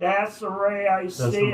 That's the way I see it.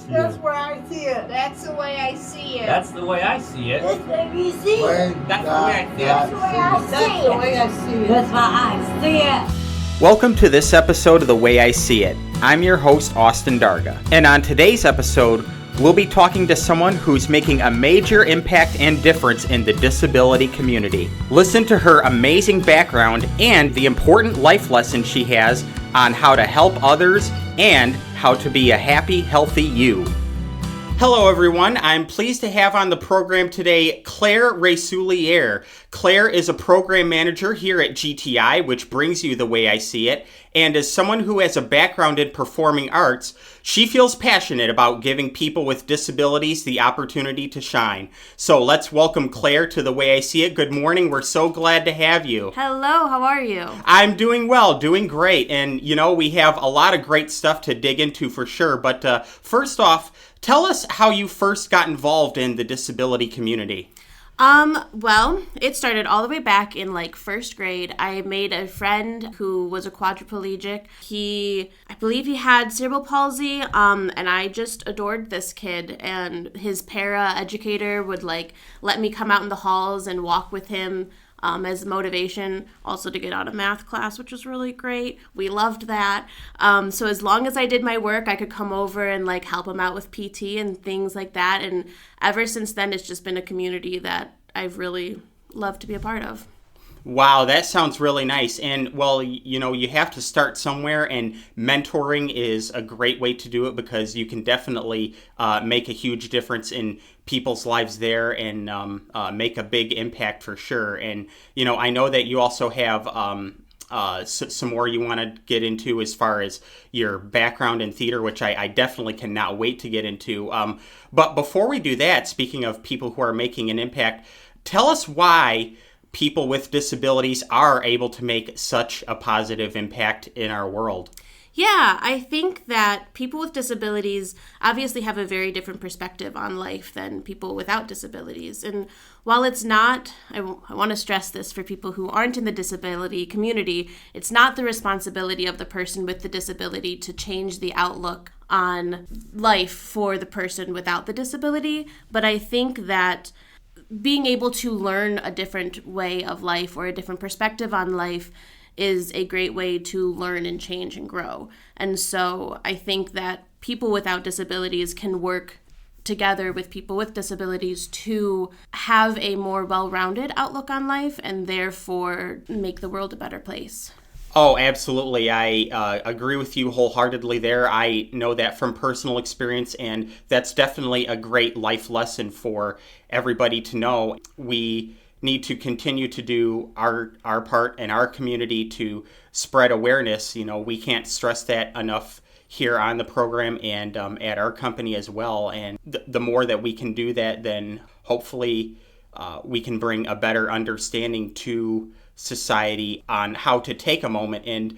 That's where I see it. That's the way I see it. That's the way I see it. That's the way you see it. That's the way I see it. That's the way I see it. That's the way I see it. That's why I see it. Welcome to this episode of The Way I See It. I'm your host, Austin Darga. And on today's episode, we'll be talking to someone who's making a major impact and difference in the disability community. Listen to her amazing background and the important life lessons she has on how to help others and how to be a happy, healthy you. Hello everyone, I'm pleased to have on the program today Claire Reyssoulier. Claire is a program manager here at GTI, which brings you The Way I See It, and as someone who has a background in performing arts, she feels passionate about giving people with disabilities the opportunity to shine. So let's welcome Claire to The Way I See It. Good morning, we're so glad to have you. Hello, how are you? I'm doing well, doing great, and you know, we have a lot of great stuff to dig into for sure, but first off, tell us how you first got involved in the disability community. Well, it started all the way back in first grade. I made a friend who was a quadriplegic. I believe he had cerebral palsy, and I just adored this kid, and his para educator would let me come out in the halls and walk with him as motivation, also to get out of math class, which was really great. We loved that. So as long as I did my work, I could come over and help him out with PT and things like that. And ever since then, it's just been a community that I've really loved to be a part of. Wow, that sounds really nice. And, well, you know, you have to start somewhere, and mentoring is a great way to do it because you can definitely make a huge difference in people's lives there and make a big impact for sure. And, you know, I know that you also have some more you want to get into as far as your background in theater, which I definitely cannot wait to get into. But before we do that, speaking of people who are making an impact, tell us why people with disabilities are able to make such a positive impact in our world. Yeah, I think that people with disabilities obviously have a very different perspective on life than people without disabilities. And while it's not, I want to stress this for people who aren't in the disability community, it's not the responsibility of the person with the disability to change the outlook on life for the person without the disability. But I think that being able to learn a different way of life or a different perspective on life is a great way to learn and change and grow. And so I think that people without disabilities can work together with people with disabilities to have a more well-rounded outlook on life and therefore make the world a better place. Oh, absolutely. I agree with you wholeheartedly there. I know that from personal experience, and that's definitely a great life lesson for everybody to know. We need to continue to do our part in our community to spread awareness. You know, we can't stress that enough here on the program and at our company as well. And the more that we can do that, then hopefully we can bring a better understanding to society on how to take a moment and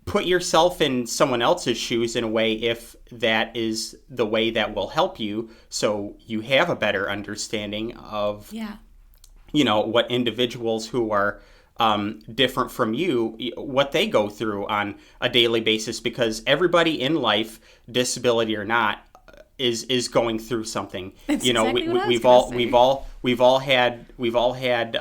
put yourself in someone else's shoes in a way if that is the way that will help you, so you have a better understanding of you know, what individuals who are different from you, what they go through on a daily basis, because everybody in life, disability or not, is going through something. That's you know, exactly we've all had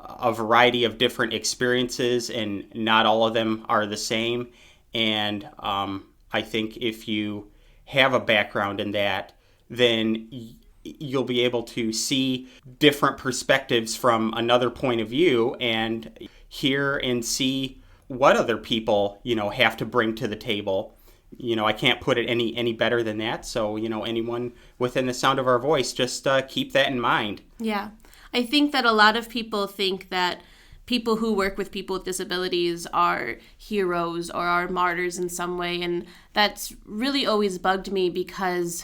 a variety of different experiences, and not all of them are the same. And I think if you have a background in that, then you'll be able to see different perspectives from another point of view and hear and see what other people, you know, have to bring to the table. You know, I can't put it any better than that. So, you know, anyone within the sound of our voice, just keep that in mind. Yeah. I think that a lot of people think that people who work with people with disabilities are heroes or are martyrs in some way. And that's really always bugged me because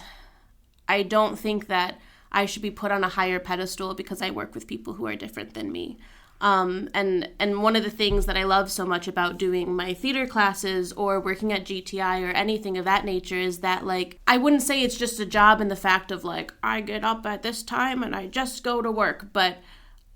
I don't think that I should be put on a higher pedestal because I work with people who are different than me. And one of the things that I love so much about doing my theater classes or working at GTI or anything of that nature is that, I wouldn't say it's just a job in the fact of, I get up at this time and I just go to work, but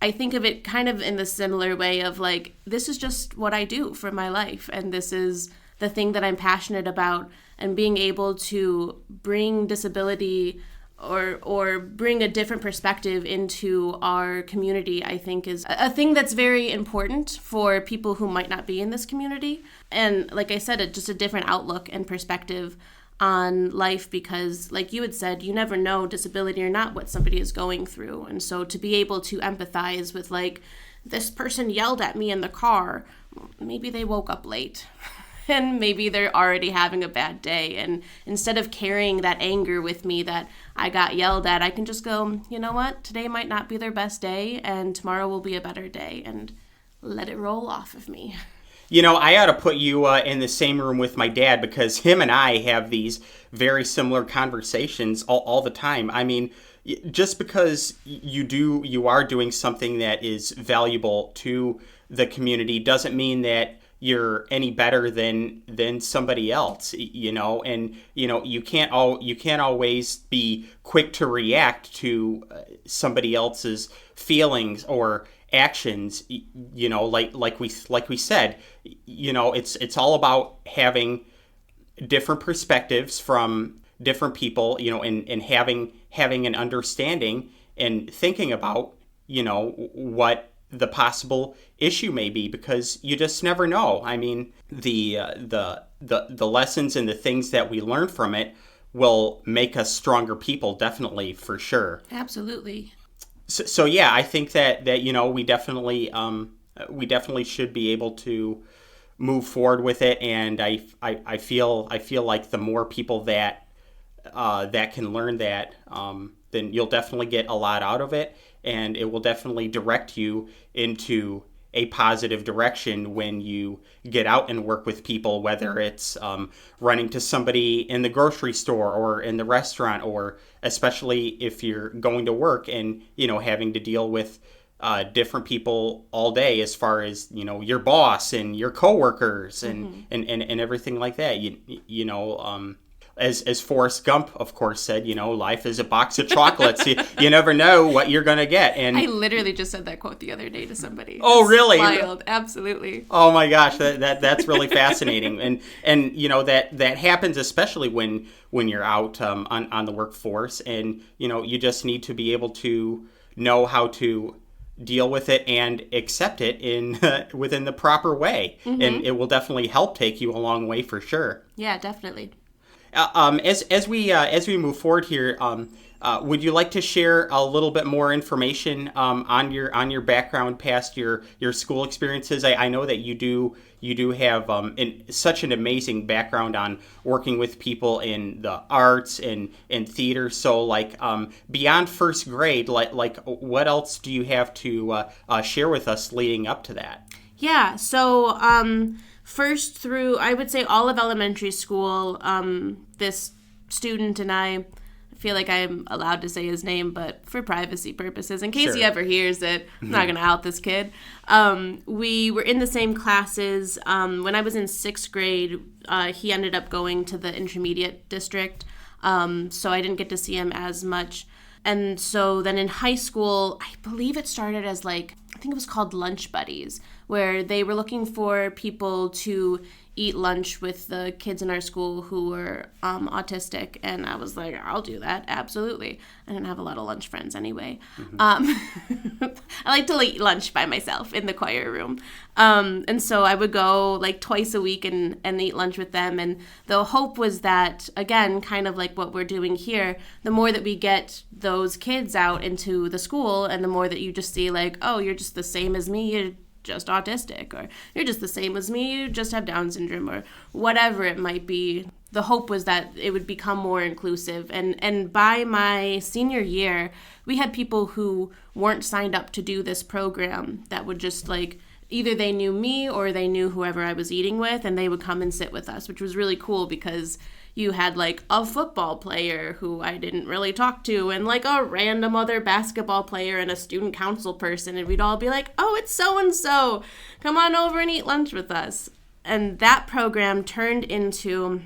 I think of it kind of in the similar way of, this is just what I do for my life, and this is the thing that I'm passionate about, and being able to bring disability or bring a different perspective into our community, I think is a thing that's very important for people who might not be in this community. And like I said, just a different outlook and perspective on life, because like you had said, you never know, disability or not, what somebody is going through. And so to be able to empathize with, like, this person yelled at me in the car, maybe they woke up late. And maybe they're already having a bad day. And instead of carrying that anger with me that I got yelled at, I can just go, you know what? Today might not be their best day, and tomorrow will be a better day, and let it roll off of me. You know, I ought to put you in the same room with my dad, because him and I have these very similar conversations all the time. I mean, just because you are doing something that is valuable to the community doesn't mean that you're any better than somebody else, you know. And you know, you can't always be quick to react to somebody else's feelings or actions, you know. Like we said, you know, it's all about having different perspectives from different people, you know, and having an understanding and thinking about, you know, what the possible issue may be, because you just never know. I mean, the lessons and the things that we learn from it will make us stronger people, definitely, for sure. Absolutely. So yeah, I think that you know, we definitely should be able to move forward with it, and I feel like the more people that can learn that, then you'll definitely get a lot out of it, and it will definitely direct you into a positive direction when you get out and work with people, whether it's running to somebody in the grocery store or in the restaurant, or especially if you're going to work and, you know, having to deal with different people all day, as far as, you know, your boss and your coworkers and everything like that. You know, as Forrest Gump, of course, said, you know, life is a box of chocolates. you never know what you're going to get. And I literally just said that quote the other day to somebody. Oh, really? Wild. Absolutely. Oh my gosh, that's really fascinating. And you know, that happens especially when you're out on the workforce, and you know, you just need to be able to know how to deal with it and accept it within the proper way. And it will definitely help take you a long way, for sure. Yeah, definitely. As we move forward here, would you like to share a little bit more information on your background past your school experiences? I know that you do have such an amazing background on working with people in the arts and theater. So like beyond first grade, like what else do you have to share with us leading up to that? Yeah. So first through, I would say, all of elementary school, this student and I feel like I'm allowed to say his name, but for privacy purposes, in case he ever hears it, I'm not going to out this kid. We were in the same classes. When I was in 6th grade, he ended up going to the intermediate district, so I didn't get to see him as much. And so then in high school, I believe it started as I think it was called Lunch Buddies, where they were looking for people to eat lunch with the kids in our school who were autistic. And I was like, I'll do that. Absolutely. I didn't have a lot of lunch friends anyway. I like to eat lunch by myself in the choir room. And so I would go twice a week and eat lunch with them. And the hope was that, again, kind of like what we're doing here, the more that we get those kids out into the school, and the more that you just see oh, you're just the same as me, you're just autistic, or you're just the same as me, you just have Down syndrome, or whatever it might be. The hope was that it would become more inclusive. And by my senior year, we had people who weren't signed up to do this program that would just either they knew me or they knew whoever I was eating with, and they would come and sit with us, which was really cool because you had a football player who I didn't really talk to, and a random other basketball player and a student council person, and we'd all be like, oh, it's so-and-so, come on over and eat lunch with us. And that program turned into,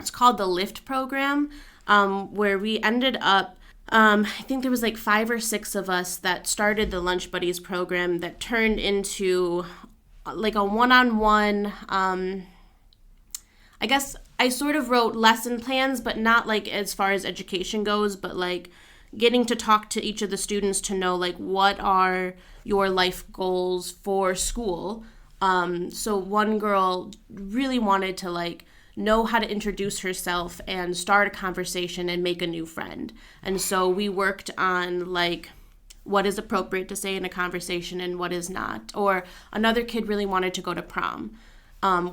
it's called the LIFT program, where we ended up, I think there was 5 or 6 of us that started the Lunch Buddies program that turned into a one-on-one, I guess I sort of wrote lesson plans, but not like as far as education goes, but like getting to talk to each of the students to know like what are your life goals for school. So one girl really wanted to like know how to introduce herself and start a conversation and make a new friend. And so we worked on like what is appropriate to say in a conversation and what is not. Or another kid really wanted to go to prom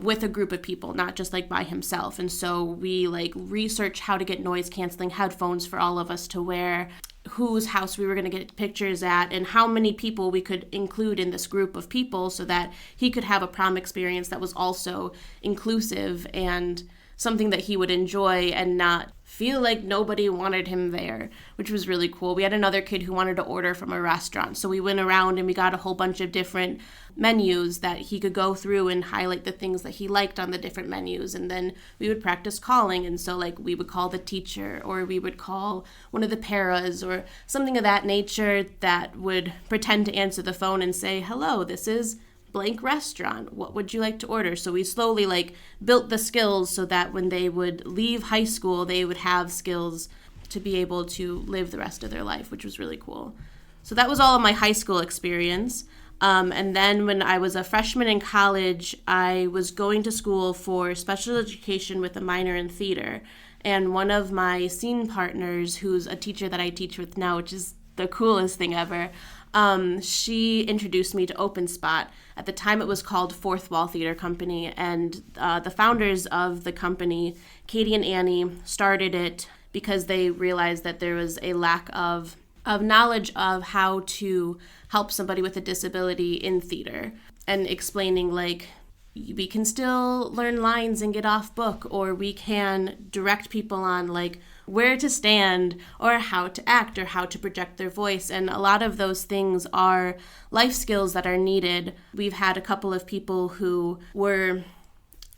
with a group of people, not just like by himself. And so we like researched how to get noise canceling headphones for all of us to wear, whose house we were going to get pictures at, and how many people we could include in this group of people so that he could have a prom experience that was also inclusive and something that he would enjoy and not feel like nobody wanted him there, which was really cool. We had another kid who wanted to order from a restaurant, so we went around and we got a whole bunch of different menus that he could go through and highlight the things that he liked on the different menus, and then we would practice calling. And so like we would call the teacher, or we would call one of the paras or something of that nature that would pretend to answer the phone and say, hello, this is blank restaurant, what would you like to order? So we slowly like built the skills so that when they would leave high school, they would have skills to be able to live the rest of their life, which was really cool. So that was all of my high school experience. And then when I was a freshman in college, I was going to school for special education with a minor in theater. And one of my scene partners, who's a teacher that I teach with now, which is the coolest thing ever, she introduced me to Open Spot. At the time, it was called Fourth Wall Theater Company, and the founders of the company, Katie and Annie, started it because they realized that there was a lack of knowledge of how to help somebody with a disability in theater, and explaining like, we can still learn lines and get off book, or we can direct people on like where to stand or how to act or how to project their voice. And a lot of those things are life skills that are needed. We've had a couple of people who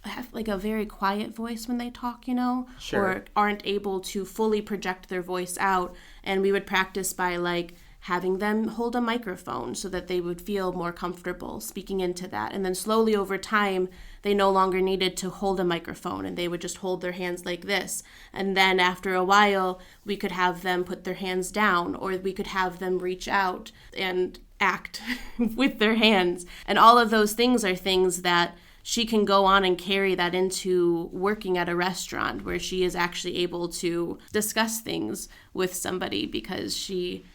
have like a very quiet voice when they talk, Sure. Or aren't able to fully project their voice out. And we would practice by like having them hold a microphone so that they would feel more comfortable speaking into that. And then slowly over time, they no longer needed to hold a microphone and they would just hold their hands like this. And then after a while, we could have them put their hands down, or we could have them reach out and act with their hands. And all of those things are things that she can go on and carry that into working at a restaurant, where she is actually able to discuss things with somebody because she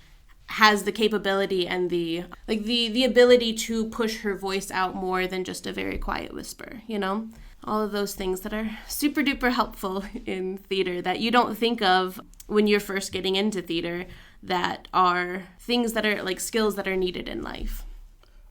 has the capability and the ability to push her voice out more than just a very quiet whisper, all of those things that are super duper helpful in theater that you don't think of when you're first getting into theater, that are things that are like skills that are needed in life.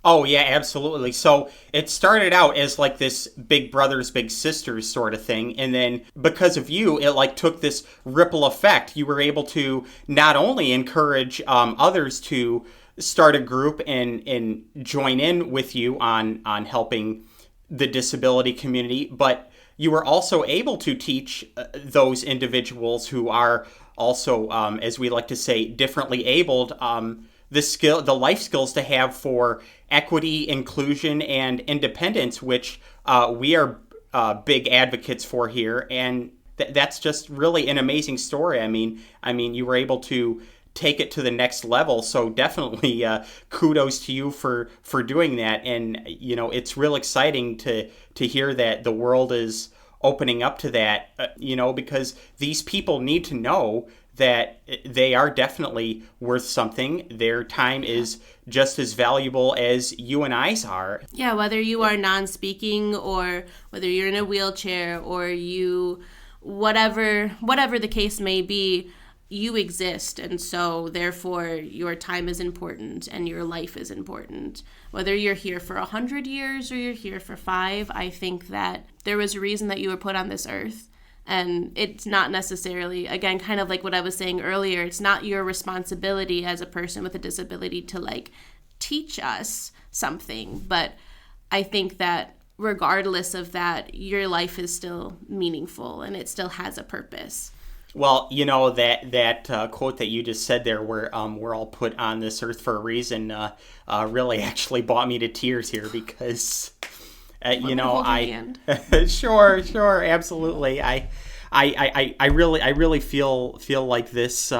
Oh, yeah, absolutely. So it started out as like this big brothers, big sisters sort of thing. And then because of you, it like took this ripple effect. You were able to not only encourage others to start a group and join in with you on helping the disability community, but you were also able to teach those individuals who are also, as we like to say, differently abled, the life skills to have for equity, inclusion, and independence, which we are big advocates for here. And that's just really an amazing story. I mean, you were able to take it to the next level. So definitely kudos to you for doing that. And, it's real exciting to hear that the world is opening up to that, because these people need to know that they are definitely worth something. Their time is just as valuable as you and I's are. Yeah, whether you are non-speaking or whether you're in a wheelchair or whatever the case may be, you exist. And so therefore your time is important and your life is important. Whether you're here for 100 years or you're here for 5, I think that there was a reason that you were put on this earth. And it's not necessarily, again, kind of like what I was saying earlier, it's not your responsibility as a person with a disability to like teach us something. But I think that regardless of that, your life is still meaningful and it still has a purpose. Well, that quote that you just said there, where we're all put on this earth for a reason, really actually brought me to tears here, because You know, Hold your hand. Sure, absolutely. I really feel like this.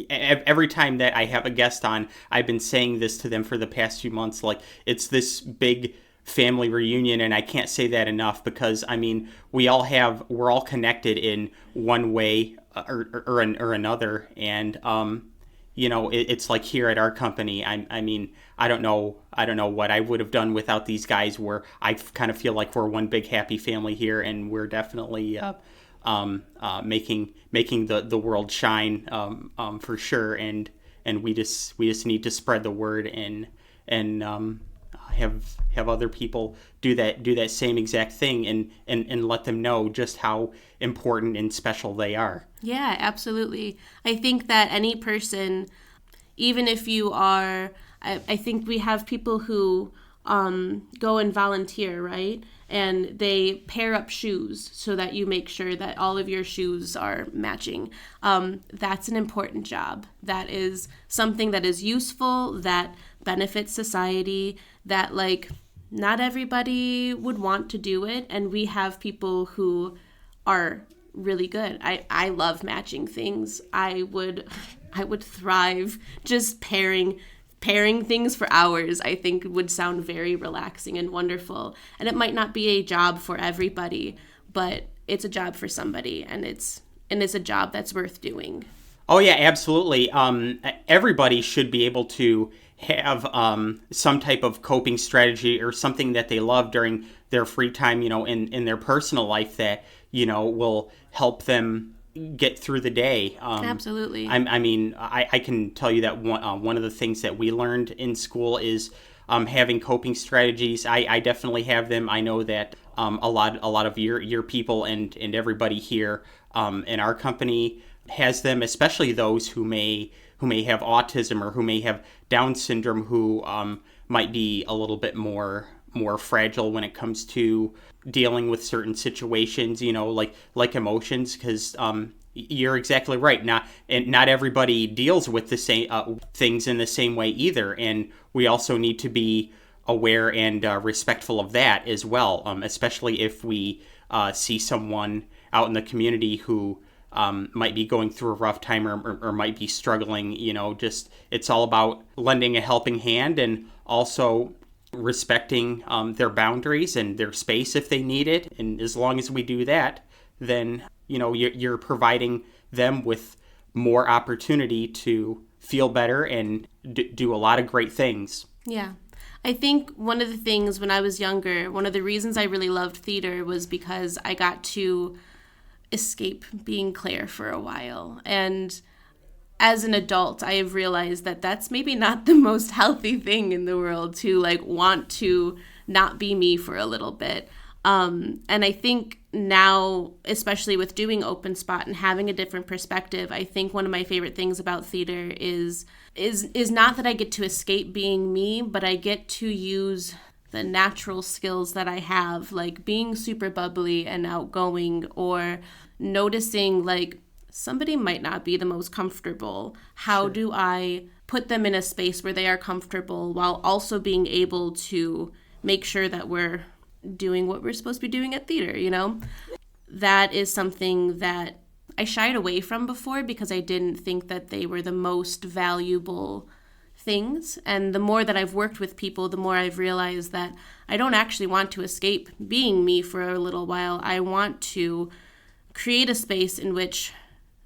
Every time that I have a guest on, I've been saying this to them for the past few months. Like, it's this big family reunion, and I can't say that enough, because I mean, we're all connected in one way or another, and you know, it's like here at our company. I mean, I don't know what I would have done without these guys. Where I kind of feel like we're one big happy family here, and we're definitely making the world shine for sure. And we just need to spread the word and have other people do that same exact thing and let them know just how important and special they are. Yeah, absolutely. I think that any person, even if you are, I think we have people who go and volunteer, right? And they pair up shoes so that you make sure that all of your shoes are matching. That's an important job. That is something that is useful, that benefits society, that like not everybody would want to do it. And we have people who are really good. I love matching things. I would thrive just pairing things for hours. I think would sound very relaxing and wonderful. And it might not be a job for everybody, but it's a job for somebody, and it's a job that's worth doing. Oh yeah, absolutely. Everybody should be able to have some type of coping strategy or something that they love during their free time, you know, in their personal life that, you know, will help them get through the day. Absolutely. I mean, I can tell you that one of the things that we learned in school is having coping strategies. I definitely have them. I know that a lot of your people and everybody here in our company has them, especially those who may have autism or who may have Down syndrome, who might be a little bit more fragile when it comes to dealing with certain situations, you know, like emotions, because you're exactly right. Not everybody deals with the same things in the same way either, and we also need to be aware and respectful of that as well, especially if we see someone out in the community who might be going through a rough time or might be struggling. You know, just it's all about lending a helping hand and also respecting their boundaries and their space if they need it. And as long as we do that, then, you know, you're providing them with more opportunity to feel better and do a lot of great things. Yeah. I think one of the things when I was younger, one of the reasons I really loved theater was because I got to escape being Claire for a while. And as an adult, I have realized that that's maybe not the most healthy thing in the world, to like want to not be me for a little bit. And I think now, especially with doing Open Spot and having a different perspective, I think one of my favorite things about theater is not that I get to escape being me, but I get to use the natural skills that I have, like being super bubbly and outgoing, or noticing like somebody might not be the most comfortable. How do I put them in a space where they are comfortable while also being able to make sure that we're doing what we're supposed to be doing at theater, you know? That is something that I shied away from before because I didn't think that they were the most valuable things. And the more that I've worked with people, the more I've realized that I don't actually want to escape being me for a little while. I want to create a space in which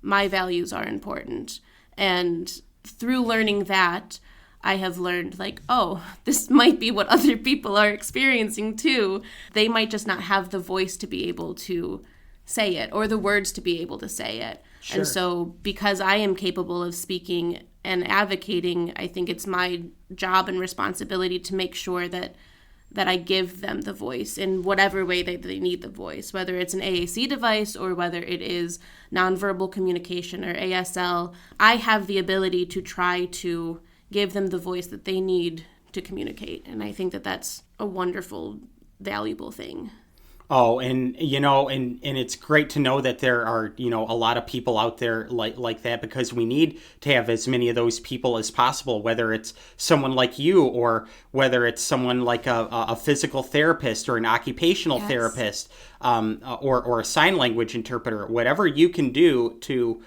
my values are important. And through learning that, I have learned like, oh, this might be what other people are experiencing too. They might just not have the voice to be able to say it or the words to be able to say it. Sure. And so because I am capable of speaking and advocating, I think it's my job and responsibility to make sure that I give them the voice in whatever way they need the voice, whether it's an AAC device or whether it is nonverbal communication or ASL. I have the ability to try to give them the voice that they need to communicate. And I think that that's a wonderful, valuable thing. Oh, and and it's great to know that there are, a lot of people out there like that, because we need to have as many of those people as possible, whether it's someone like you or whether it's someone like a physical therapist or an occupational therapist, or a sign language interpreter, whatever you can do to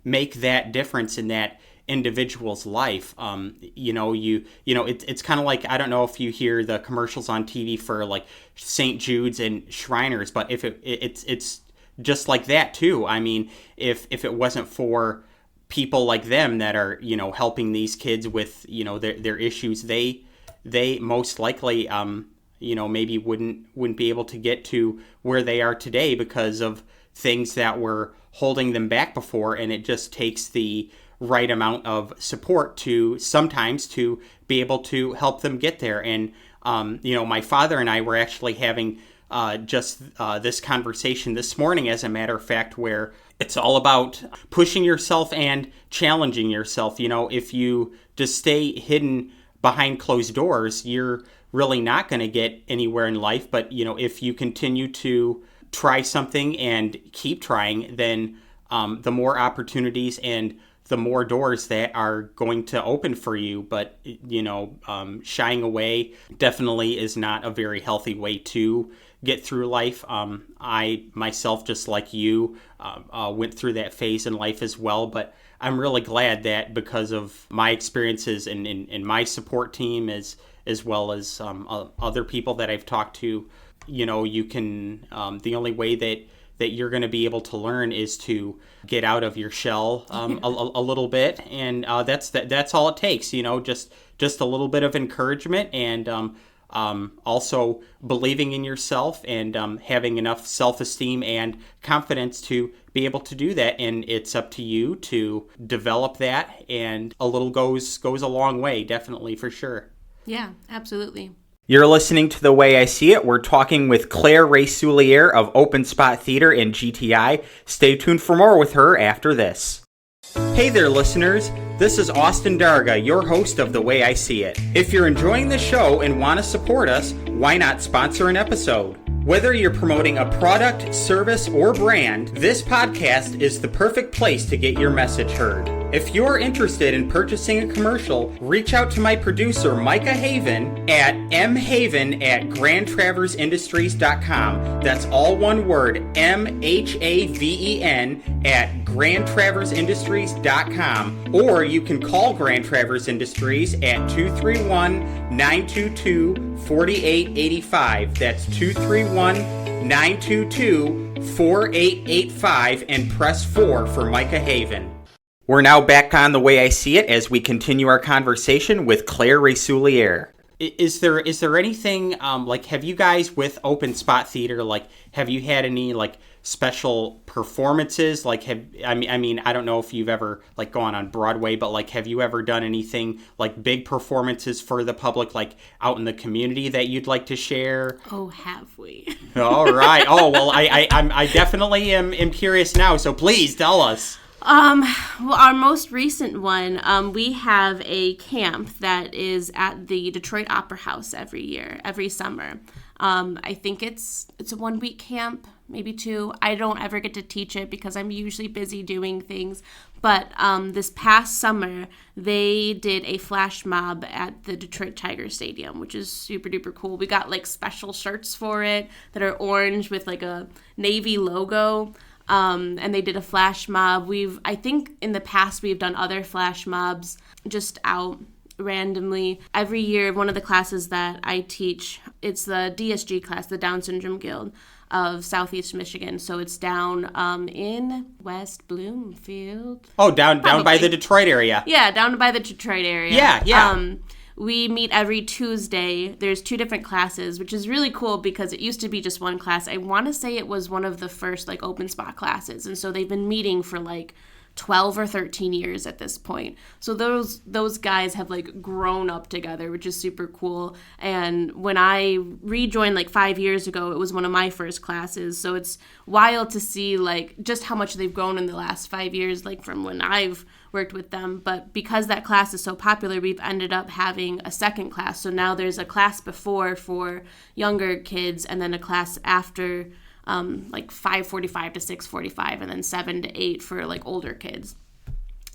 make that difference in that individual's life. It's kind of like, I don't know if you hear the commercials on TV for like St. Jude's and Shriners, but if it's just like that too. I mean, if it wasn't for people like them that are, helping these kids with, their issues, they most likely, maybe wouldn't be able to get to where they are today because of things that were holding them back before. And it just takes the right amount of support to sometimes to be able to help them get there. And, my father and I were actually having this conversation this morning, as a matter of fact, where it's all about pushing yourself and challenging yourself. If you just stay hidden behind closed doors, you're really not going to get anywhere in life. But, if you continue to try something and keep trying, then the more opportunities and the more doors that are going to open for you. But, shying away definitely is not a very healthy way to get through life. I myself, just like you, went through that phase in life as well. But I'm really glad that because of my experiences and my support team, as well as other people that I've talked to, you can, the only way that you're going to be able to learn is to get out of your shell a little bit, and that's all it takes. Just a little bit of encouragement, and also believing in yourself, and having enough self-esteem and confidence to be able to do that. And it's up to you to develop that, and a little goes a long way, definitely, for sure. Yeah, absolutely. You're listening to The Way I See It. We're talking with Claire Ray-Soulier of Open Spot Theater and GTI. Stay tuned for more with her after this. Hey there, listeners. This is Austin Darga, your host of The Way I See It. If you're enjoying the show and want to support us, why not sponsor an episode? Whether you're promoting a product, service, or brand, this podcast is the perfect place to get your message heard. If you're interested in purchasing a commercial, reach out to my producer, Micah Haven, at mhaven@grandtraversindustries.com. That's all one word, MHAVEN @grandtraversindustries.com. Or you can call Grand Traverse Industries at 231-922-4885. That's 231-922-4885, and press 4 for Micah Haven. We're now back on The Way I See It as we continue our conversation with Claire Ray-Soulier. Is there anything, have you guys with Open Spot Theater, have you had any, special performances? I don't know if you've ever, gone on Broadway, but, have you ever done anything, big performances for the public, out in the community that you'd like to share? Oh, have we? All right. Oh, well, I definitely am curious now, so please tell us. Well, our most recent one, we have a camp that is at the Detroit Opera House every summer. I think it's a 1-week camp, maybe 2. I don't ever get to teach it because I'm usually busy doing things. But this past summer, they did a flash mob at the Detroit Tiger Stadium, which is super duper cool. We got special shirts for it that are orange with a Navy logo. And they did a flash mob. I think in the past we've done other flash mobs just out randomly. Every year, one of the classes that I teach, it's the DSG class, the Down Syndrome Guild of Southeast Michigan. So it's down in West Bloomfield. Oh, down by the Detroit area. Yeah, down by the Detroit area. Yeah. We meet every Tuesday. There's 2 different classes, which is really cool because it used to be just one class. I want to say it was one of the first open spot classes. And so they've been meeting for 12 or 13 years at this point. So those guys have like grown up together, which is super cool. And when I rejoined like 5 years ago, it was one of my first classes. So it's wild to see like just how much they've grown in the last 5 years, like from when I've worked with them. But because that class is so popular, we've ended up having a second class. So now there's a class before for younger kids, and then a class after like 5:45 to 6:45, and then 7 to 8 for like older kids,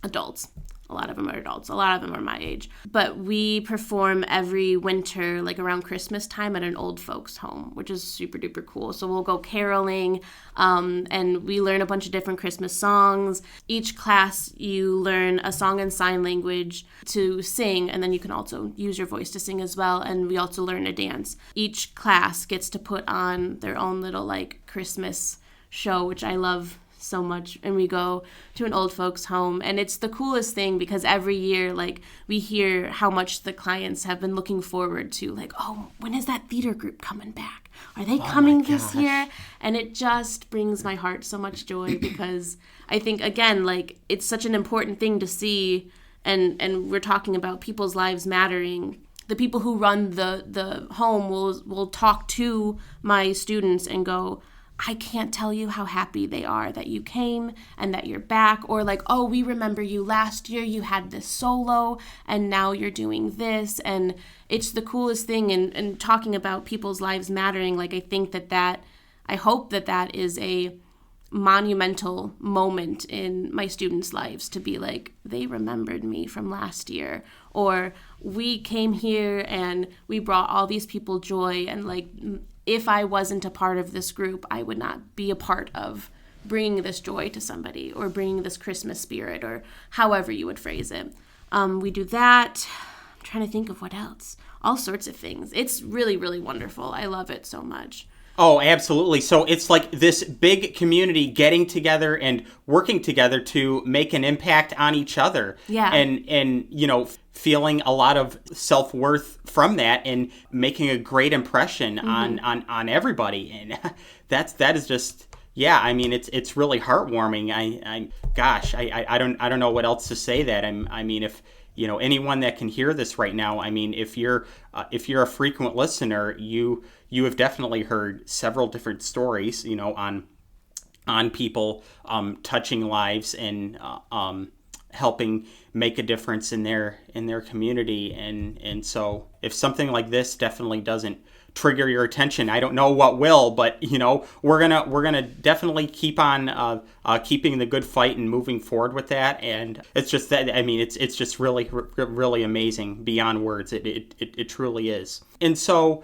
adults. A lot of them are adults. A lot of them are my age. But we perform every winter, like around Christmas time, at an old folks home, which is super duper cool. So we'll go caroling, and we learn a bunch of different Christmas songs. Each class, you learn a song in sign language to sing, and then you can also use your voice to sing as well. And we also learn to dance. Each class gets to put on their own little like Christmas show, which I love so much. And we go to an old folks home, and it's the coolest thing because every year like we hear how much the clients have been looking forward to, like, oh, when is that theater group coming back? Are they coming this year? And it just brings my heart so much joy because I think, again, like it's such an important thing to see, and we're talking about people's lives mattering. The people who run the home will talk to my students and go, I can't tell you how happy they are that you came and that you're back. Or like, oh, we remember you last year, you had this solo and now you're doing this. And it's the coolest thing. And talking about people's lives mattering, like I think I hope that is a monumental moment in my students' lives to be like, they remembered me from last year, or we came here and we brought all these people joy, and like if I wasn't a part of this group, I would not be a part of bringing this joy to somebody or bringing this Christmas spirit, or however you would phrase it. We do that. I'm trying to think of what else. All sorts of things. It's really, really wonderful. I love it so much. Oh, absolutely. So it's like this big community getting together and working together to make an impact on each other. Yeah. And you know, feeling a lot of self-worth from that and making a great impression on everybody. And that is just, yeah, I mean, it's really heartwarming. I don't know what else to say that. I mean, if you know, anyone that can hear this right now, I mean, if you're a frequent listener, you have definitely heard several different stories, you know, on people touching lives and helping make a difference in their community, and so if something like this definitely doesn't trigger your attention, I don't know what will, but you know, we're gonna definitely keep on keeping the good fight and moving forward with that. And it's just that, I mean, it's just really amazing beyond words. It truly is. And so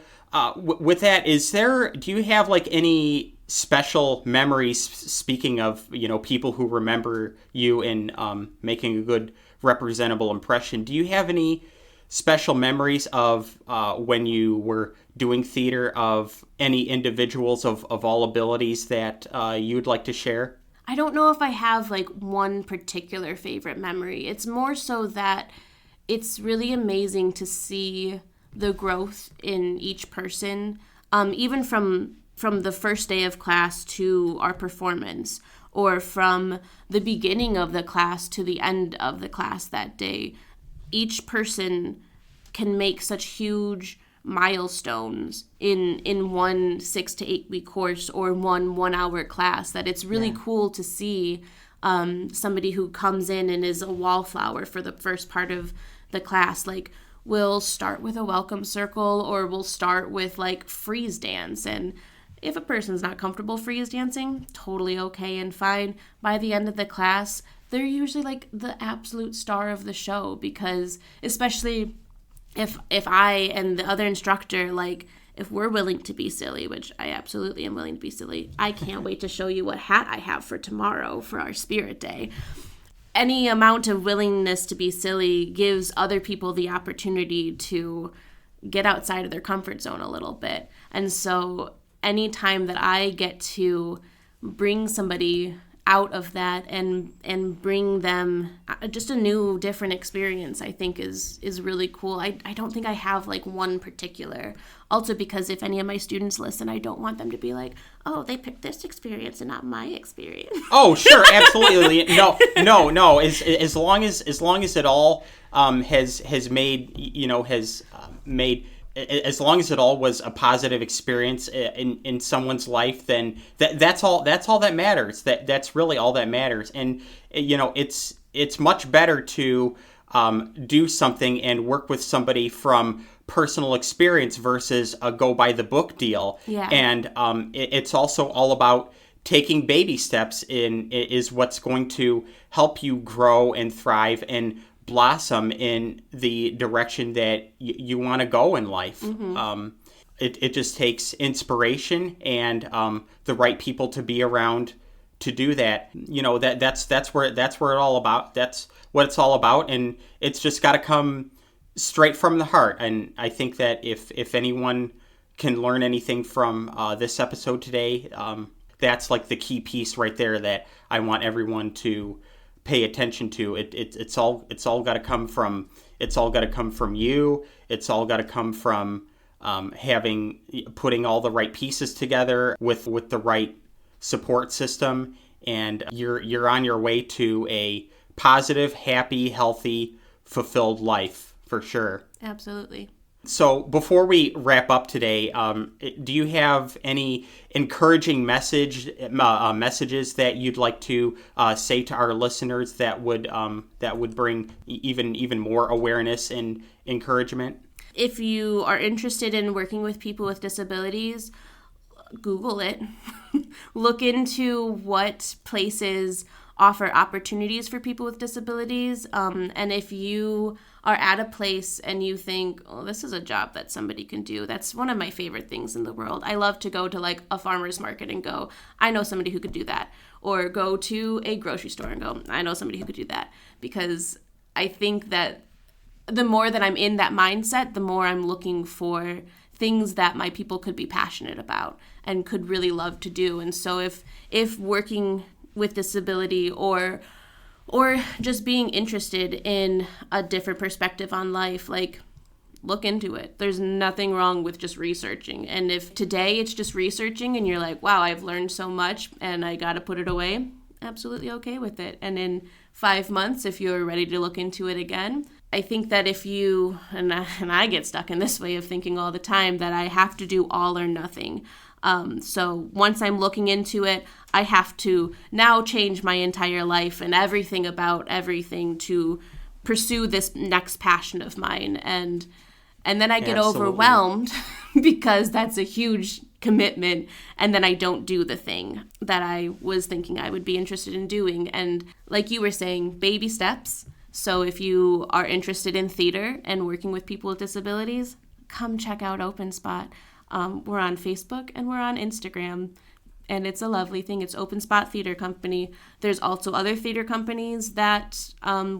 with that, do you have like any special memories, speaking of, you know, people who remember you and making a good representable impression, do you have any special memories of when you were doing theater, of any individuals of all abilities that you'd like to share? I don't know if I have like one particular favorite memory. It's more so that it's really amazing to see the growth in each person, even from the first day of class to our performance, or from the beginning of the class to the end of the class that day. Each person can make such huge milestones in one 6 to 8 week course or one 1 hour class, that it's really cool to see somebody who comes in and is a wallflower for the first part of the class. Like, we'll start with a welcome circle, or we'll start with like freeze dance, and if a person's not comfortable freeze dancing, totally okay and fine. By the end of the class, they're usually like the absolute star of the show, because especially if I and the other instructor, like, if we're willing to be silly, which I absolutely am willing to be silly, I can't wait to show you what hat I have for tomorrow for our spirit day. Any amount of willingness to be silly gives other people the opportunity to get outside of their comfort zone a little bit. And so anytime that I get to bring somebody out of that and bring them just a new, different experience, I think is really cool. I don't think I have like one particular. Also, because if any of my students listen, I don't want them to be like, oh, they picked this experience and not my experience. Oh, sure, absolutely. No. As long as it all has made as long as it all was a positive experience in someone's life, then that's all that matters. That's really all that matters. And it's much better to do something and work with somebody from personal experience versus a go by the book deal. Yeah. And it's also all about taking baby steps is what's going to help you grow and thrive and blossom in the direction that you want to go in life. Mm-hmm. It just takes inspiration and the right people to be around to do that. That's where it's all about. That's what it's all about, and it's just got to come straight from the heart. And I think that if anyone can learn anything from this episode today, that's like the key piece right there that I want everyone to pay attention to. It's all got to come from you. It's all got to come from putting all the right pieces together with the right support system, and you're on your way to a positive, happy, healthy, fulfilled life for sure. Absolutely. So before we wrap up today, do you have any encouraging messages that you'd like to say to our listeners that would bring even more awareness and encouragement? If you are interested in working with people with disabilities, Google it. Look into what places offer opportunities for people with disabilities. And if you are at a place and you think, oh, this is a job that somebody can do, that's one of my favorite things in the world. I love to go to like a farmer's market and go, I know somebody who could do that. Or go to a grocery store and go, I know somebody who could do that. Because I think that the more that I'm in that mindset, the more I'm looking for things that my people could be passionate about and could really love to do. And so if working with disability or just being interested in a different perspective on life, like, look into it. There's nothing wrong with just researching. And if today it's just researching and you're like, wow, I've learned so much and I got to put it away, absolutely okay with it. And in 5 months, if you're ready to look into it again, I think that if you, and I get stuck in this way of thinking all the time, that I have to do all or nothing. So once I'm looking into it, I have to now change my entire life and everything about everything to pursue this next passion of mine. And then I get overwhelmed because that's a huge commitment. And then I don't do the thing that I was thinking I would be interested in doing. And like you were saying, baby steps. So if you are interested in theater and working with people with disabilities, come check out Open Spot. We're on Facebook and we're on Instagram, and it's a lovely thing. It's Open Spot Theater Company. There's also other theater companies that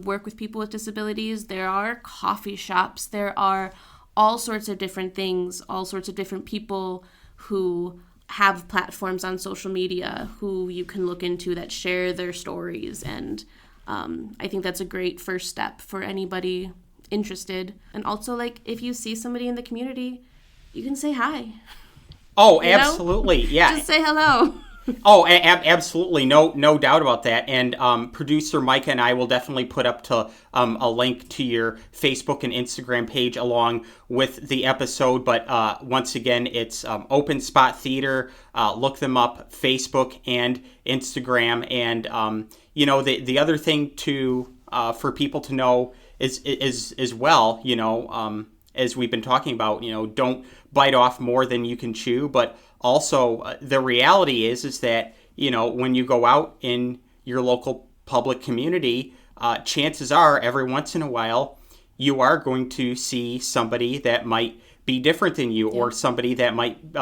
work with people with disabilities. There are coffee shops. There are all sorts of different things, all sorts of different people who have platforms on social media who you can look into that share their stories. And I think that's a great first step for anybody interested. And also, like, if you see somebody in the community, you can say hi. Oh, absolutely. Yeah. Just say hello. Oh, absolutely. No doubt about that. And producer Micah and I will definitely put up to a link to your Facebook and Instagram page along with the episode. But once again, it's Open Spot Theater. Look them up, Facebook and Instagram. And, the other thing for people to know is as well, as we've been talking about, don't bite off more than you can chew. But also the reality is that, when you go out in your local public community, chances are every once in a while you are going to see somebody that might be different than you, or somebody that might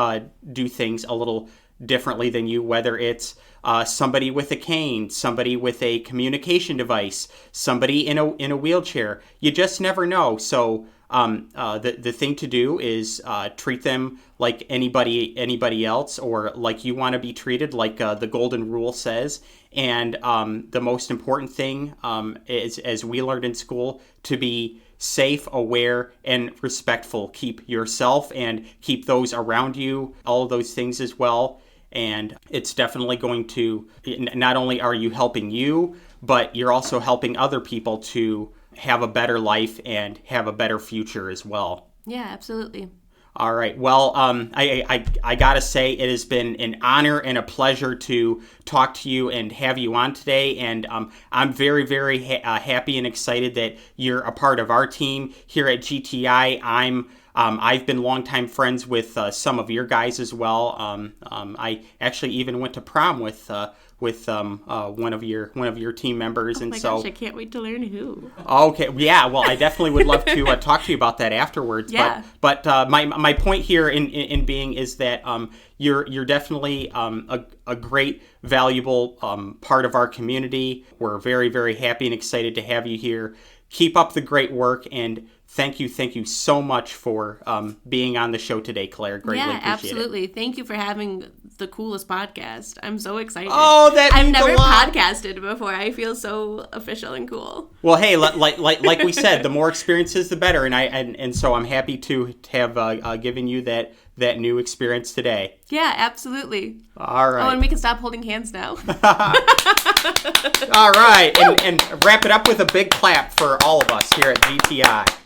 do things a little differently than you, whether it's somebody with a cane, somebody with a communication device, somebody in a wheelchair. You just never know. So the thing to do is treat them like anybody else, or like you want to be treated, like the golden rule says, And the most important thing is, as we learned in school, to be safe, aware, and respectful. Keep yourself and keep those around you, all of those things as well. And it's definitely going to, not only are you helping you, but you're also helping other people to have a better life and have a better future as well. Yeah, absolutely. All right. Well, I gotta say it has been an honor and a pleasure to talk to you and have you on today. And I'm very, very happy and excited that you're a part of our team here at GTI. I've been longtime friends with some of your guys as well. I actually even went to prom with one of your team members. Oh and my so gosh, I can't wait to learn who. Okay, yeah, well, I definitely would love to talk to you about that afterwards. Yeah. But my point here in being is that you're definitely a great, valuable part of our community. We're very, very happy and excited to have you here. Keep up the great work, and thank you so much for being on the show today, Claire. Greatly appreciate absolutely. it. Thank you for having the coolest podcast. I'm so excited. Oh, that I've means never a lot. podcasted before. I feel so official and cool. Well, hey, like we said, the more experiences, the better, and so I'm happy to have given you that new experience today. Yeah, absolutely. All right. Oh, and we can stop holding hands now. All right, and wrap it up with a big clap for all of us here at GTI.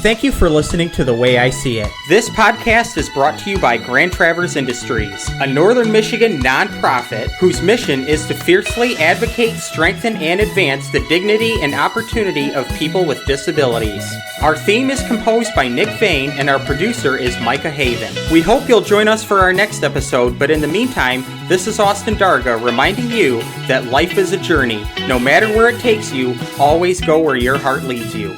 Thank you for listening to The Way I See It. This podcast is brought to you by Grand Traverse Industries, a Northern Michigan nonprofit whose mission is to fiercely advocate, strengthen, and advance the dignity and opportunity of people with disabilities. Our theme is composed by Nick Vane, and our producer is Micah Haven. We hope you'll join us for our next episode, but in the meantime, this is Austin Darga reminding you that life is a journey. No matter where it takes you, always go where your heart leads you.